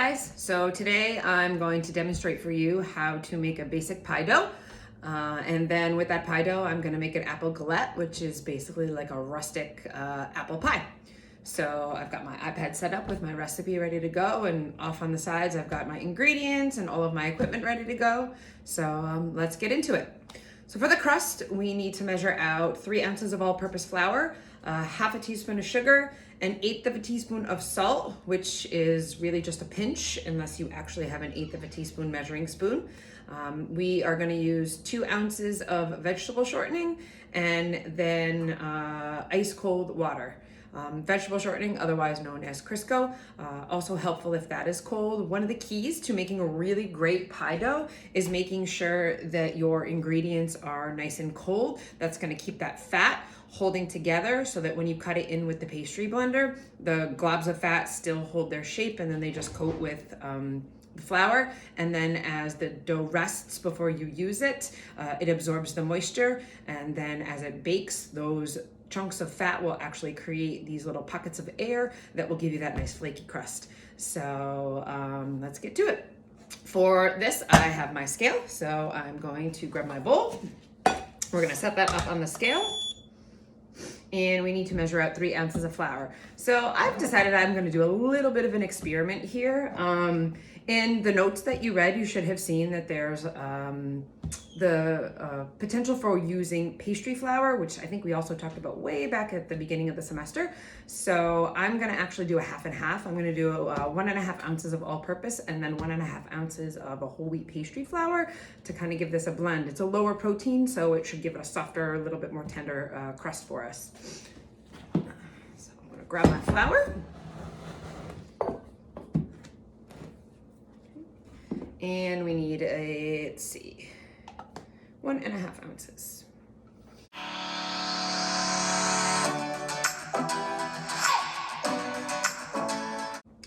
guys, so today I'm going to demonstrate for you how to make a basic pie dough. And then with that pie dough, I'm going to make an apple galette, which is basically like a rustic apple pie. So I've got my iPad set up with my recipe ready to go, and off on the sides I've got my ingredients and all of my equipment ready to go. So let's get into it. So for the crust, we need to measure out 3 ounces of all-purpose flour, half a teaspoon of sugar, 1/8 of a teaspoon of salt, which is really just a pinch unless you actually have 1/8 of a teaspoon measuring spoon. We are going to use 2 ounces of vegetable shortening and then ice cold water. Vegetable shortening, otherwise known as Crisco, also helpful if that is cold. One of the keys to making a really great pie dough is making sure that your ingredients are nice and cold. That's going to keep that fat holding together so that when you cut it in with the pastry blender, the globs of fat still hold their shape, and then they just coat with the flour, and then as the dough rests before you use it, it absorbs the moisture, and then as it bakes, those chunks of fat will actually create these little pockets of air that will give you that nice flaky crust. So let's get to it. For this, I have my scale, so I'm going to grab my bowl. We're going to set that up on the scale, and we need to measure out 3 ounces of flour. So I've decided I'm going to do a little bit of an experiment here. In the notes that you read, you should have seen that there's the potential for using pastry flour, which I think we also talked about way back at the beginning of the semester. So I'm going to actually do a half and half. I'm going to do 1.5 ounces of all-purpose and then 1.5 ounces of a whole wheat pastry flour to kind of give this a blend. It's a lower protein, so it should give it a softer, a little bit more tender crust for us. So I'm going to grab my flour. And we need let's see, 1.5 ounces.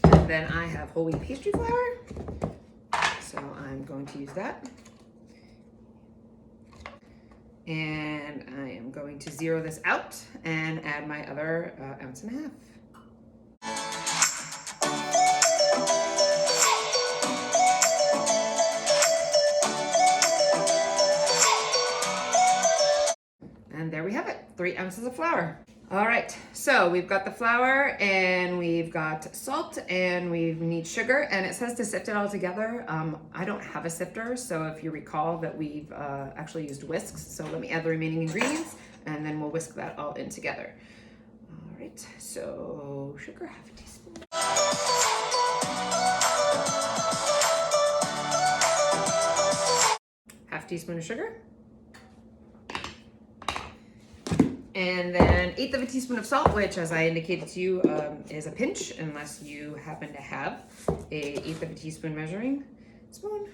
And then I have whole wheat pastry flour, so I'm going to use that. And I am going to zero this out and add my other 1.5 ounces. And there we have it, 3 ounces of flour. All right, so we've got the flour and we've got salt and we need sugar, and it says to sift it all together. I don't have a sifter, so if you recall that we've actually used whisks, so let me add the remaining ingredients and then we'll whisk that all in together. All right, so sugar, half a teaspoon. Half teaspoon of sugar. And then 1/8 of a teaspoon of salt, which, as I indicated to you, is a pinch, unless you happen to have a 1/8 of a teaspoon measuring spoon.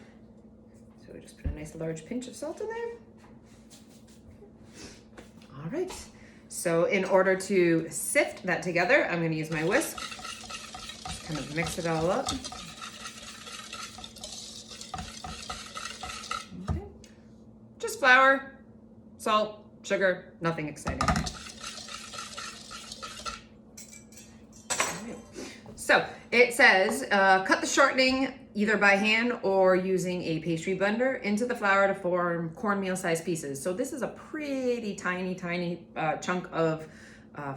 So we just put a nice large pinch of salt in there. All right. So in order to sift that together, I'm going to use my whisk. Just kind of mix it all up. Okay. Just flour, salt, sugar, nothing exciting. So it says cut the shortening either by hand or using a pastry blender into the flour to form cornmeal sized pieces. So this is a pretty tiny chunk of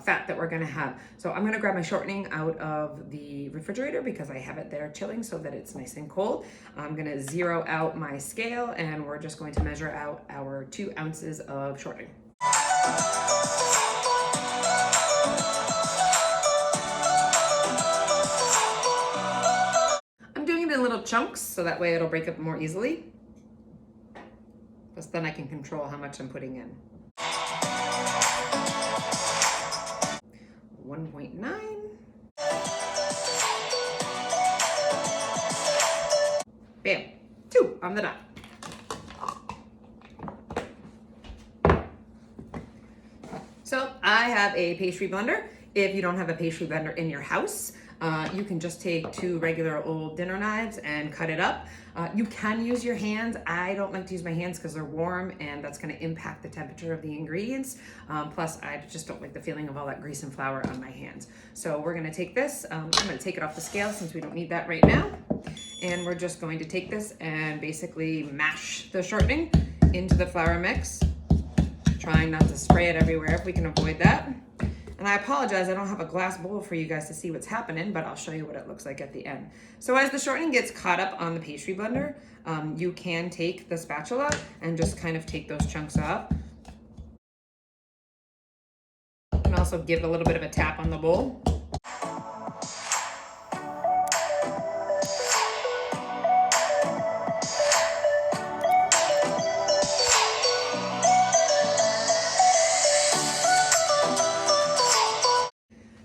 fat that we're going to have. So I'm going to grab my shortening out of the refrigerator because I have it there chilling so that it's nice and cold. I'm going to zero out my scale, and we're just going to measure out our 2 ounces of shortening. I'm doing it in little chunks so that way it'll break up more easily. Plus then I can control how much I'm putting in. 1.9. Bam, 2 on the dot. So I have a pastry blender. If you don't have a pastry blender in your house, You can just take 2 regular old dinner knives and cut it up. You can use your hands. I don't like to use my hands because they're warm and that's going to impact the temperature of the ingredients. Plus, I just don't like the feeling of all that grease and flour on my hands. So we're going to take this. I'm going to take it off the scale since we don't need that right now. And we're just going to take this and basically mash the shortening into the flour mix, trying not to spray it everywhere if we can avoid that. And I apologize, I don't have a glass bowl for you guys to see what's happening, but I'll show you what it looks like at the end. So as the shortening gets caught up on the pastry blender, you can take the spatula and just kind of take those chunks off. And also give a little bit of a tap on the bowl.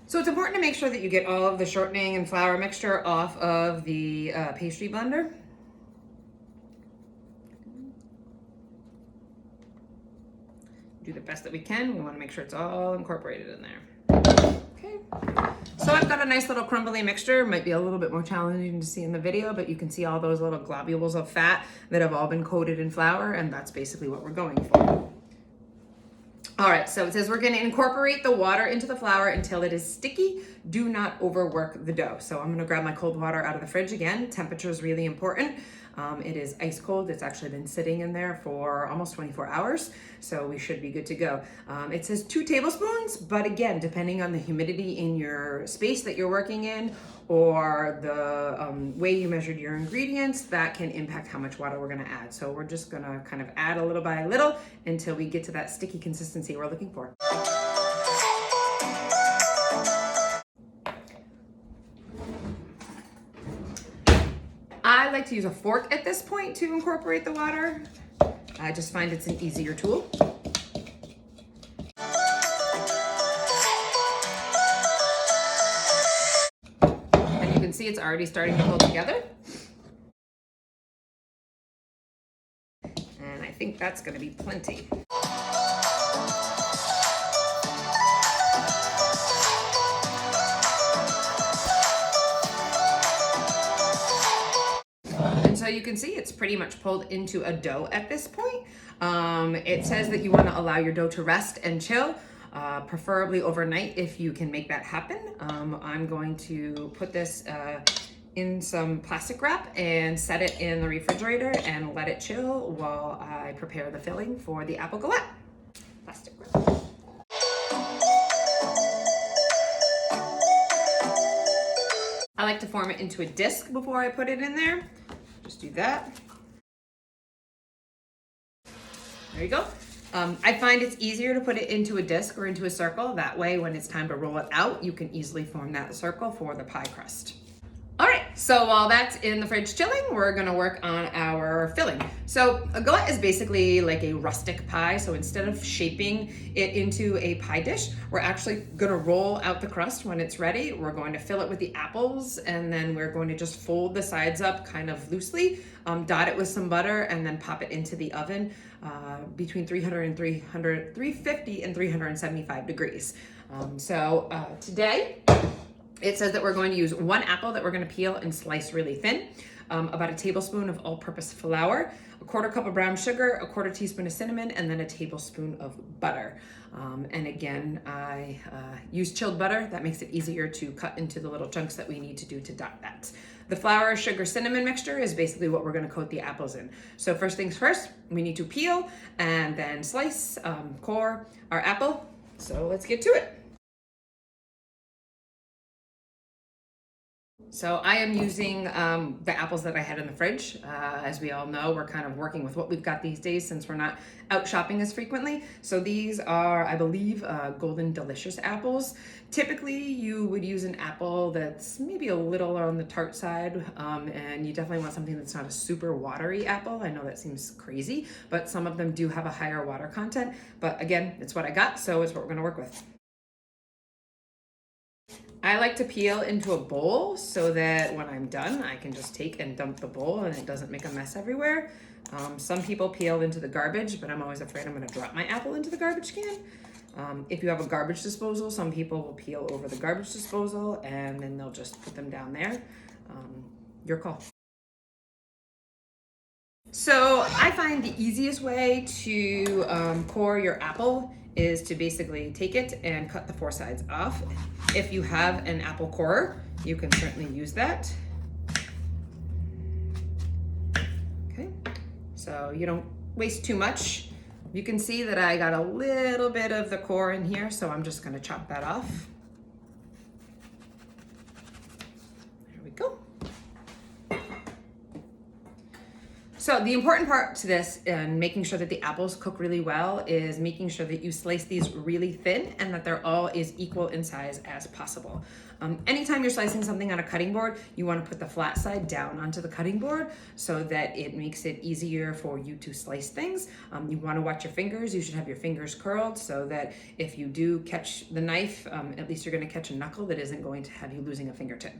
So it's important to make sure that you get all of the shortening and flour mixture off of the pastry blender. Do the best that we can. We want to make sure it's all incorporated in there. Okay. So I've got a nice little crumbly mixture. Might be a little bit more challenging to see in the video, but you can see all those little globules of fat that have all been coated in flour, and that's basically what we're going for. All right, so it says we're gonna incorporate the water into the flour until it is sticky. Do not overwork the dough. So I'm gonna grab my cold water out of the fridge again. Temperature is really important. It is ice cold. It's actually been sitting in there for almost 24 hours, so we should be good to go. It says 2 tablespoons, but again, depending on the humidity in your space that you're working in or the way you measured your ingredients, that can impact how much water we're gonna add. So we're just gonna kind of add a little by little until we get to that sticky consistency we're looking for. I like to use a fork at this point to incorporate the water. I just find it's an easier tool. And you can see it's already starting to pull together. And I think that's going to be plenty. So you can see it's pretty much pulled into a dough at this point. It says that you want to allow your dough to rest and chill, preferably overnight if you can make that happen. I'm going to put this in some plastic wrap and set it in the refrigerator and let it chill while I prepare the filling for the apple galette. Plastic wrap. I like to form it into a disc before I put it in there. Just do that. There you go. I find it's easier to put it into a disc or into a circle. That way, when it's time to roll it out, you can easily form that circle for the pie crust. All right, so while that's in the fridge chilling, we're gonna work on our filling. So a galette is basically like a rustic pie. So instead of shaping it into a pie dish, we're actually gonna roll out the crust when it's ready. We're going to fill it with the apples, and then we're going to just fold the sides up kind of loosely, dot it with some butter, and then pop it into the oven between 350 and 375 degrees. Today, it says that we're going to use 1 apple that we're going to peel and slice really thin, about a tablespoon of all-purpose flour, a 1/4 cup of brown sugar, a 1/4 teaspoon of cinnamon, and then a tablespoon of butter. And again, I use chilled butter. That makes it easier to cut into the little chunks that we need to do to dot that. The flour, sugar, cinnamon mixture is basically what we're going to coat the apples in. So first things first, we need to peel and then slice, core our apple. So let's get to it. So I am using the apples that I had in the fridge. As we all know, we're kind of working with what we've got these days since we're not out shopping as frequently. So these are, I believe, Golden Delicious apples. Typically, you would use an apple that's maybe a little on the tart side, and you definitely want something that's not a super watery apple. I know that seems crazy, but some of them do have a higher water content. But again, it's what I got, so it's what we're gonna work with. I like to peel into a bowl so that when I'm done, I can just take and dump the bowl and it doesn't make a mess everywhere. Some people peel into the garbage, but I'm always afraid I'm gonna drop my apple into the garbage can. If you have a garbage disposal, some people will peel over the garbage disposal and then they'll just put them down there. Your call. So I find the easiest way to core your apple is to basically take it and cut the four sides off. If you have an apple corer, you can certainly use that. Okay, so you don't waste too much. You can see that I got a little bit of the core in here, so I'm just gonna chop that off. There we go. So the important part to this and making sure that the apples cook really well is making sure that you slice these really thin and that they're all as equal in size as possible. Anytime you're slicing something on a cutting board, you want to put the flat side down onto the cutting board so that it makes it easier for you to slice things. You want to watch your fingers. You should have your fingers curled so that if you do catch the knife, at least you're going to catch a knuckle that isn't going to have you losing a fingertip.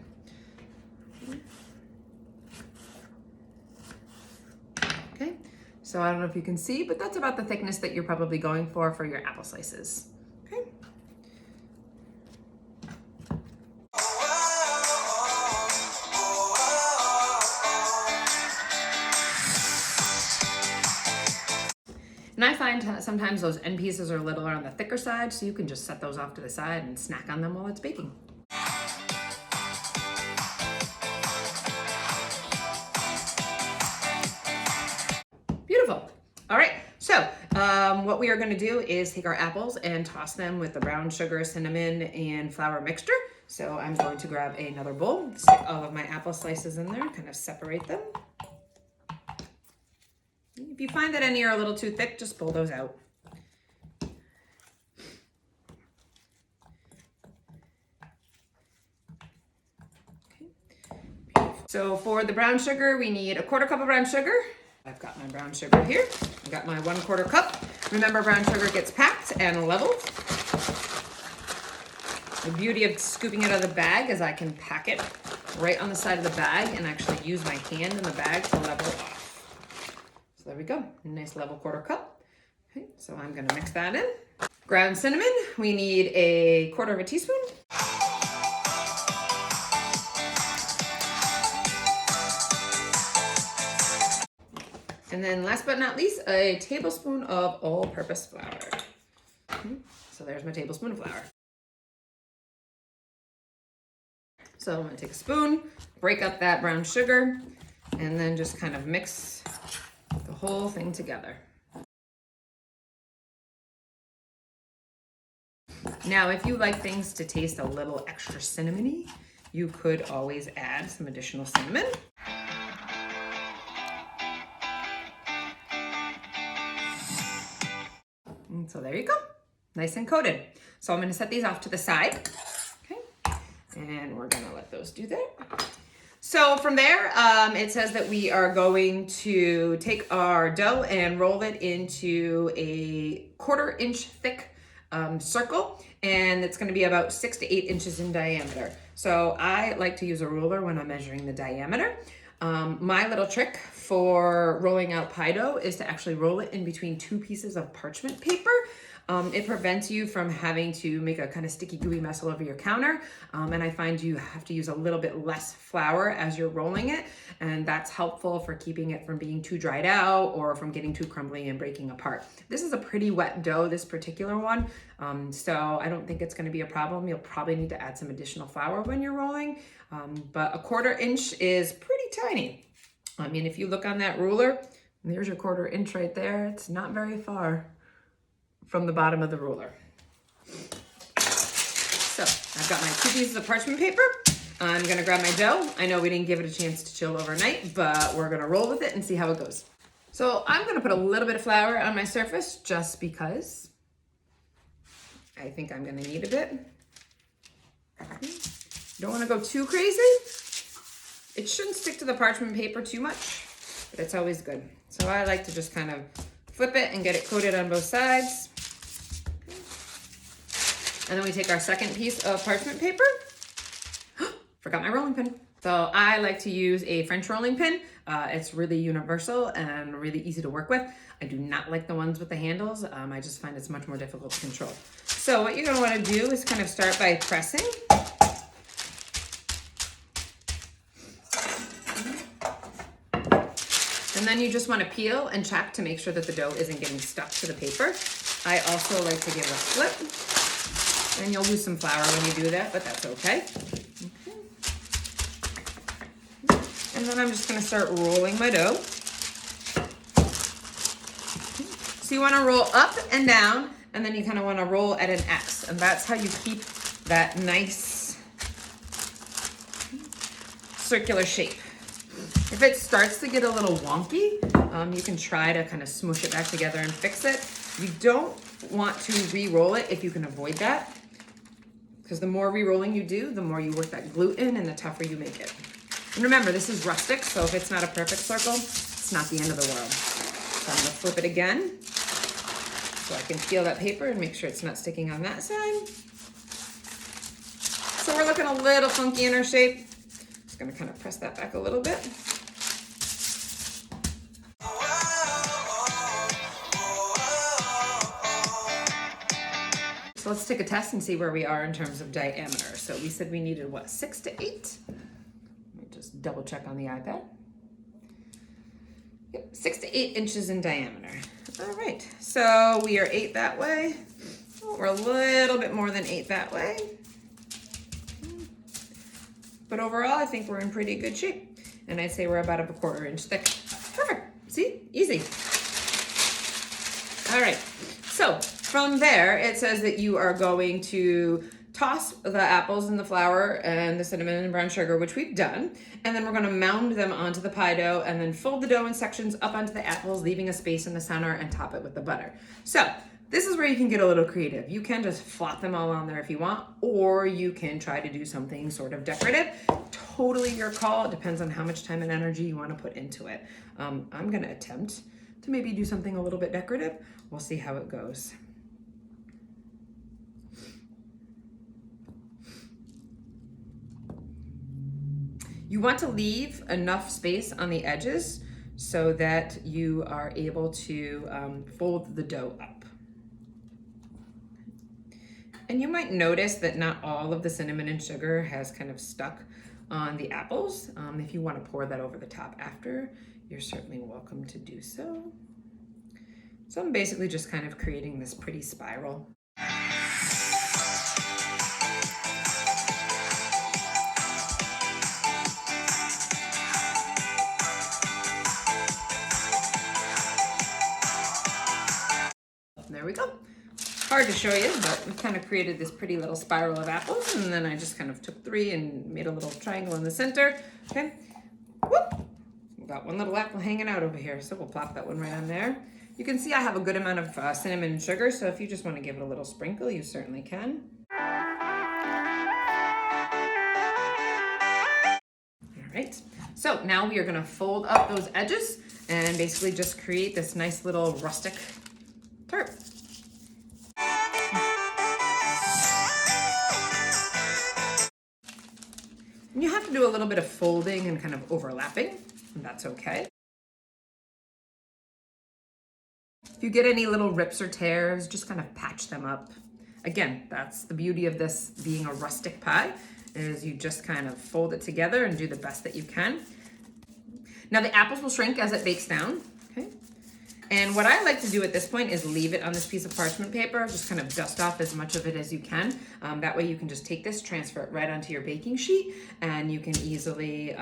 Okay, so I don't know if you can see, but that's about the thickness that you're probably going for your apple slices. Okay. And I find sometimes those end pieces are a little on the thicker side, so you can just set those off to the side and snack on them while it's baking. Beautiful. All right, so what we are going to do is take our apples and toss them with the brown sugar, cinnamon, and flour mixture. So I'm going to grab another bowl, stick all of my apple slices in there, kind of separate them. If you find that any are a little too thick, just pull those out. Okay. So for the brown sugar, we need 1/4 cup of brown sugar. I've got my brown sugar here. I've got my 1/4 cup. Remember, brown sugar gets packed and leveled. The beauty of scooping it out of the bag is I can pack it right on the side of the bag and actually use my hand in the bag to level off. So there we go, nice level 1/4 cup. Okay, so I'm gonna mix that in. Ground cinnamon, we need 1/4 teaspoon. And then last but not least, a tablespoon of all-purpose flour. So there's my tablespoon of flour. So I'm gonna take a spoon, break up that brown sugar, and then just kind of mix the whole thing together. Now, if you like things to taste a little extra cinnamony, you could always add some additional cinnamon. And so there you go, nice and coated. So I'm gonna set these off to the side, okay? And we're gonna let those do that. So from there, it says that we are going to take our dough and roll it into a 1/4 inch thick circle, and it's gonna be about 6 to 8 inches in diameter. So I like to use a ruler when I'm measuring the diameter. My little trick for rolling out pie dough is to actually roll it in between 2 pieces of parchment paper. It prevents you from having to make a kind of sticky gooey mess all over your counter. And I find you have to use a little bit less flour as you're rolling it. And that's helpful for keeping it from being too dried out or from getting too crumbly and breaking apart. This is a pretty wet dough, this particular one. So I don't think it's gonna be a problem. You'll probably need to add some additional flour when you're rolling. But a 1/4 inch is pretty tiny. I mean, if you look on that ruler, there's your 1/4 inch right there. It's not very far from the bottom of the ruler. So I've got my 2 pieces of parchment paper. I'm gonna grab my dough. I know we didn't give it a chance to chill overnight, but we're gonna roll with it and see how it goes. So I'm gonna put a little bit of flour on my surface just because I think I'm gonna need a bit. Don't wanna go too crazy. It shouldn't stick to the parchment paper too much, but it's always good. So I like to just kind of flip it and get it coated on both sides. And then we take our second piece of parchment paper. Forgot my rolling pin. So I like to use a French rolling pin. It's really universal and really easy to work with. I do not like the ones with the handles. I just find it's much more difficult to control. So what you're gonna wanna do is kind of start by pressing. And then you just wanna peel and check to make sure that the dough isn't getting stuck to the paper. I also like to give a flip, and you'll lose some flour when you do that, but that's okay. And then I'm just gonna start rolling my dough. So you wanna roll up and down, and then you kinda wanna roll at an X, and that's how you keep that nice circular shape. If it starts to get a little wonky, you can try to kind of smoosh it back together and fix it. You don't want to re-roll it if you can avoid that, because the more re-rolling you do, the more you work that gluten and the tougher you make it. And remember, this is rustic, so if it's not a perfect circle, it's not the end of the world. So I'm gonna flip it again, so I can peel that paper and make sure it's not sticking on that side. So we're looking a little funky in our shape. Just gonna kind of press that back a little bit. So let's take a test and see where we are in terms of diameter. So we said we needed what, 6 to 8? Just double check on the iPad. Yep, 6 to 8 inches in diameter. All right, so we are 8 that way. Oh, we're a little bit more than 8 that way. But overall, I think we're in pretty good shape. And I'd say we're about a 1/4 inch thick. Perfect, see, easy. All right, so from there, it says that you are going to toss the apples and the flour and the cinnamon and brown sugar, which we've done. And then we're gonna mound them onto the pie dough and then fold the dough in sections up onto the apples, leaving a space in the center, and top it with the butter. So this is where you can get a little creative. You can just flop them all on there if you want, or you can try to do something sort of decorative. Totally your call. It depends on how much time and energy you wanna put into it. I'm gonna attempt to maybe do something a little bit decorative. We'll see how it goes. You want to leave enough space on the edges so that you are able to fold the dough up. And you might notice that not all of the cinnamon and sugar has kind of stuck on the apples. If you want to pour that over the top after, you're certainly welcome to do so. So I'm basically just kind of creating this pretty spiral. There we go. Hard to show you, but we kind of created this pretty little spiral of apples, and then I just kind of took 3 and made a little triangle in the center. Okay, whoop! We've got one little apple hanging out over here, so we'll plop that one right on there. You can see I have a good amount of cinnamon and sugar, so if you just want to give it a little sprinkle, you certainly can. All right, so now we are going to fold up those edges and basically just create this nice little rustic tart. And you have to do a little bit of folding and kind of overlapping, and that's okay. If you get any little rips or tears, just kind of patch them up. Again, that's the beauty of this being a rustic pie, is you just kind of fold it together and do the best that you can. Now the apples will shrink as it bakes down, okay? And what I like to do at this point is leave it on this piece of parchment paper, just kind of dust off as much of it as you can. That way you can just take this, transfer it right onto your baking sheet, and you can easily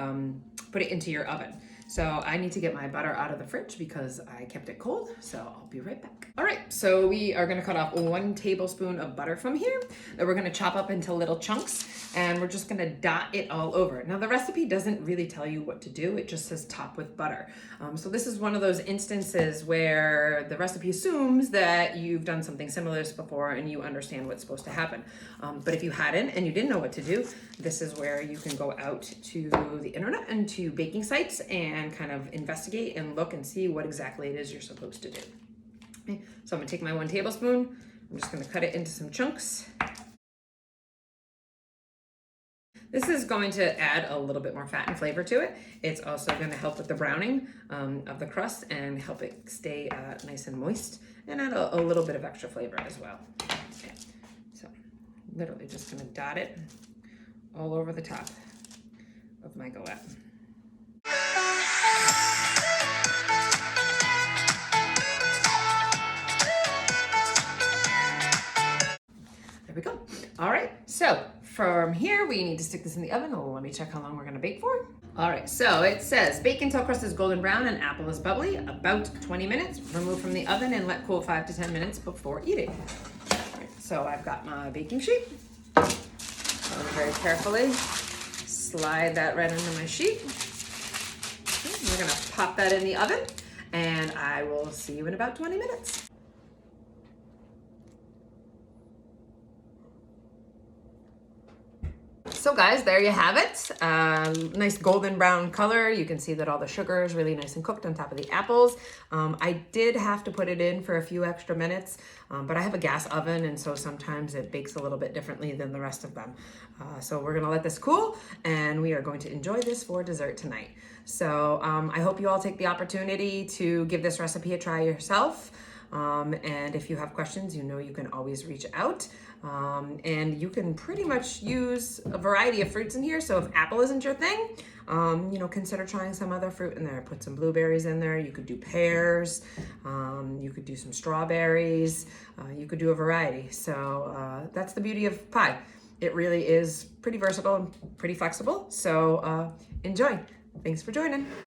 put it into your oven. So I need to get my butter out of the fridge because I kept it cold, so I'll be right back. All right, so we are gonna cut off 1 tablespoon of butter from here that we're gonna chop up into little chunks, and we're just gonna dot it all over. Now the recipe doesn't really tell you what to do, it just says top with butter. So this is one of those instances where the recipe assumes that you've done something similar to this before and you understand what's supposed to happen. But if you hadn't and you didn't know what to do, this is where you can go out to the internet and to baking sites and kind of investigate and look and see what exactly it is you're supposed to do. Okay, so I'm gonna take my 1 tablespoon, I'm just gonna cut it into some chunks. This is going to add a little bit more fat and flavor to it. It's also gonna help with the browning of the crust and help it stay nice and moist, and add a little bit of extra flavor as well. Okay. literally just gonna dot it all over the top of my galette. There we go. All right, so from here, we need to stick this in the oven. Oh, let me check how long we're gonna bake for. All right, so it says bake until crust is golden brown and apple is bubbly, about 20 minutes. Remove from the oven and let cool 5 to 10 minutes before eating. All right, so I've got my baking sheet. So very carefully slide that right into my sheet. Okay, we're gonna pop that in the oven and I will see you in about 20 minutes. So guys, there you have it. Nice golden brown color. You can see that all the sugar is really nice and cooked on top of the apples. I did have to put it in for a few extra minutes, but I have a gas oven and so sometimes it bakes a little bit differently than the rest of them. So we're gonna let this cool and we are going to enjoy this for dessert tonight. So I hope you all take the opportunity to give this recipe a try yourself. And if you have questions, you know you can always reach out. And you can pretty much use a variety of fruits in here. So if apple isn't your thing, you know, consider trying some other fruit in there. Put some blueberries in there. You could do pears. You could do some strawberries. You could do a variety. So that's the beauty of pie. It really is pretty versatile and pretty flexible. So enjoy. Thanks for joining.